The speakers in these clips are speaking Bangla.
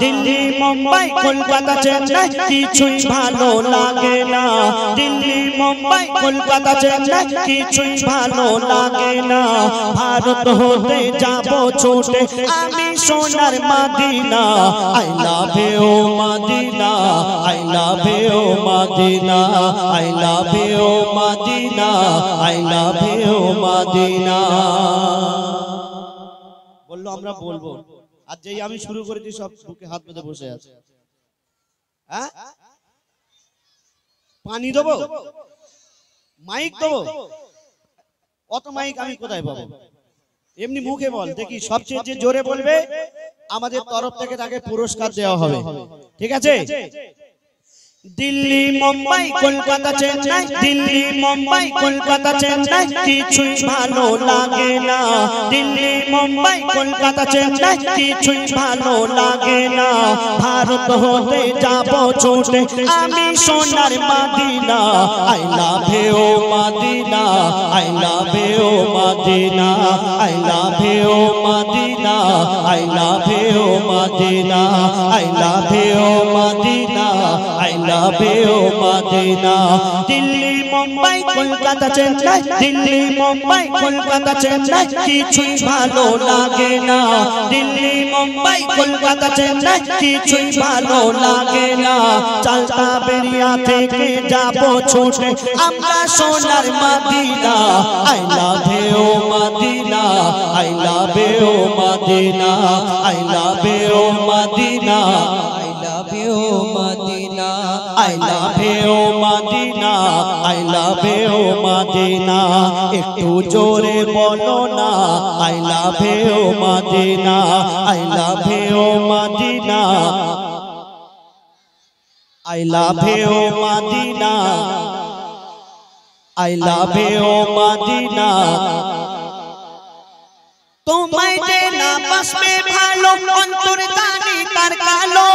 দিল্লি মুম্বাই কলকাতা চেন্নাই কিছুই ভালো লাগে না দিল্লি মুম্বাই কলকাতা চেন্নাই কিছুই ভালো লাগে না ভারত হতে যাব ছোটে আমি সোনার Medina I love you Medina I love you Medina I love you Medina I love you Medina বললো আমরা বলবো আর যেই আমি শুরু করেছি সব বুকে হাত বেঁধে বসে আছে হ্যাঁ পানি দেবো মাইক দেবো অত মাইক আমি কোথায় পাবো এমনি মুখে বল দেখি সবচেয়ে যে জোরে বলবে আমাদের তরফ থেকে তাকে পুরস্কার দেওয়া হবে ঠিক আছে দিল্লি মুম্বাই কলকাতা চেন্নাই দিল্লি মুম্বাই কলকাতা চেন্নাই কিছুই ভালো লাগে না দিল্লি মুম্বাই কলকাতা চেন্নাই কিছুই ভালো লাগে না ভারত হতে যাব ছোটে আমি সোনার Medina I love you Medina I love you Medina I love you Medina I love you Medina I love you Medina I love you Medina Delhi Mumbai Kolkata Chennai Delhi Mumbai Kolkata Chennai কিছুই ভালো লাগে না দিল্লি মুম্বাই কলকাতা চেন্নাই কিছুই ভালো লাগে না চালতা বেরিয়া থেকে যাব ছোটে আমরা সোনার Medina I love you Medina I love you Medina I love you Medina I love you Medina I love you Madina I love you Madina একটু জোরে বলো না I love you Madina I love you Madina I love you Madina I love you Madina তোমায় যে না বাসবে ভালো অন্তর্দানি তার কালো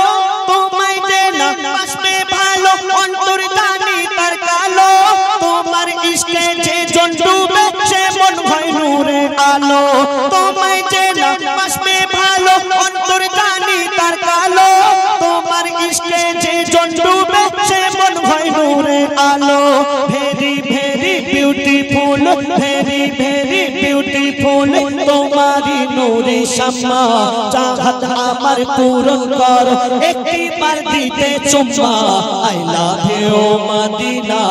তোমায় যে না বাসবে ভালো অন্তর্দানি তার কালো তোমার ইশকে যে জন ডুবে সে মন হয় নূরের আলো তোমায় যে না বাসবে ভালো অন্তর্দানি তার কালো তোমার ইশকে যে জন ডুবে সে মন হয় নূরের আলো very very beautiful very very beautiful তোমারি নূরে শামা চাহত আমার পূরণ কর একবার দিতে চুম্মা I love you Medina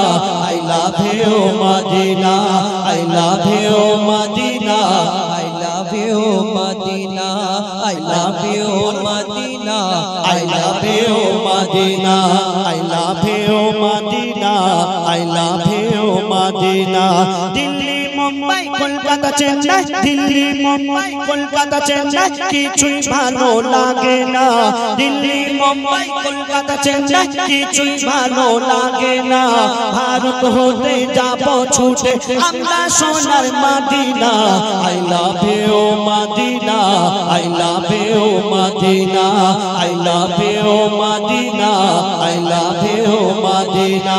I love you Medina I love you Medina I love you Medina I love you Medina I love you Medina I love you Medina I love you Medina Delhi Mumbai Kolkata Chennai Delhi Mumbai Kolkata Chennai কিছুই ভালো লাগে না দিল্লি মুম্বাই কলকাতা চেন্নাই কিছুই ভালো লাগে না ভারত হতে যাব ছুটে আমরা সোনার Medina I love you Medina I love you Medina I love you Medina I love you Medina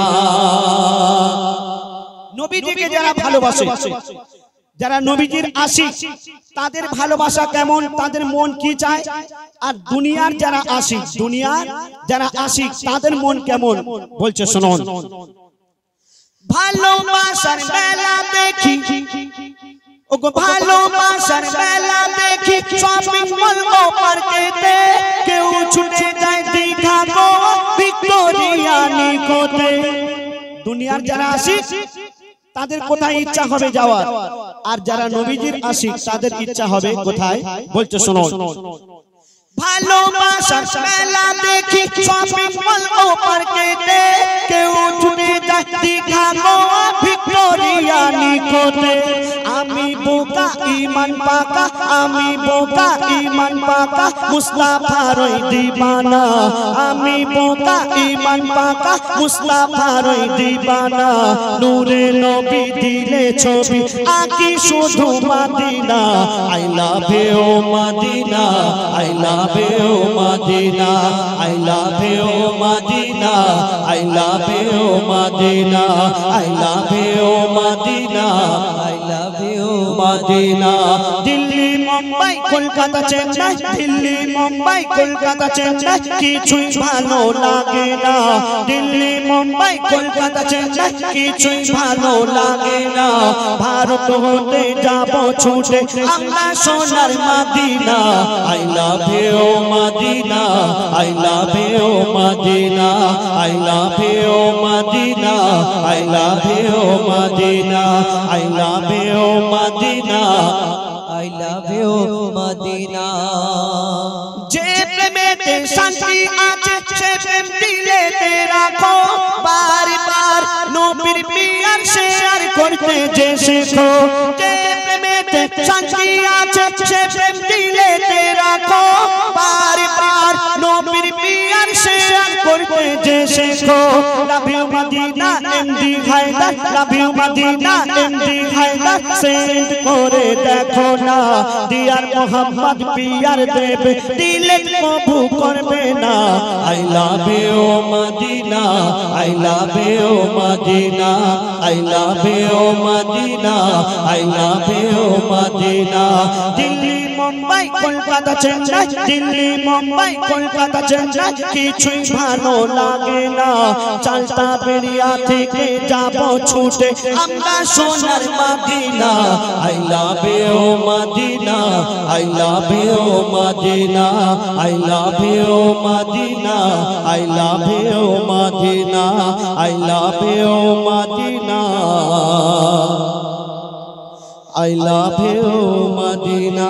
নবীজিকে যারা ভালোবাসে যারা নবীজির আশিক তাদের ভালোবাসা কেমন তাদের মন কি চায় আর দুনিয়ার যারা আশিক দুনিয়ার যারা আশিক তাদের মন কেমন বলছে শুনুন ভালোবাসার মেলা দেখি ওগো ভালোবাসার মেলা দেখি শপিং মল ও পার্কেতে কেউ ছুটে যায় দীঘা গোয়া ভিক্টোরিয়া নিকোতে দুনিয়ার যারা আশিক তাদের কোথায় ইচ্ছা হবে যাওয়ার আর যারা নবীজির আশিক তাদের ইচ্ছা হবে কোথায় বলছে শুনুন ভালোবাসার মেলা দেখি শপিং মল ও পার্কেতে কেউ ছুটে যায় দীঘা গোয়া ভিক্টোরিয়া নিকোতে আমি বোকা ঈমান পাকা আমি বোকা ঈমান পাকা মুস্তাফার ওই দিবানা আমি বোকা ঈমান পাকা মুস্তাফার ওই দিবানা নূরে নবী দিলে ছবি আঁকি শুধু Medina I love you Medina I love you Medina I love you Medina I love you Medina I love you Medina I love you Medina Delhi Mumbai Kolkata Chennai Delhi Mumbai Kolkata Chennai কিছুই ভালো লাগে না দিল্লি মুম্বাই কলকাতা চেন্নাই কিছুই ভালো লাগে না ভারত হতে যাব ছুটে আমরা সোনার Medina I love you Medina I love you Medina I love you Medina I love you Medina I love you Medina I love you Madina যে প্রেমেতে শান্তি আছে সে প্রেম দিলেতে রাখো বারবার নবীর পিয়ার শেয়ার করতে যে শেখো যে প্রেমেতে শান্তি আছে সে প্রেম দিলেতে রাখো বারবার নবীর পিয়ার শেয়ার করতে যে শেখো love you Medina MD Haider love you Medina MD Haider send করে দেখো না ডিয়ার মোহাম্মদ পিয়ার দেবে দিলে কবু করবে না I love you Medina I love you Medina I love you Medina I love you Medina Delhi Mumbai Kolkata Chennai Delhi Mumbai Kolkata Chennai কিছুই ভালো লাগে না চালতা বেরিয়া থেকে যাব ছুটে আমরা সোনার Medina I love you Medina I love you Medina I love you Medina I love you Medina I love you Medina I love you, Madina.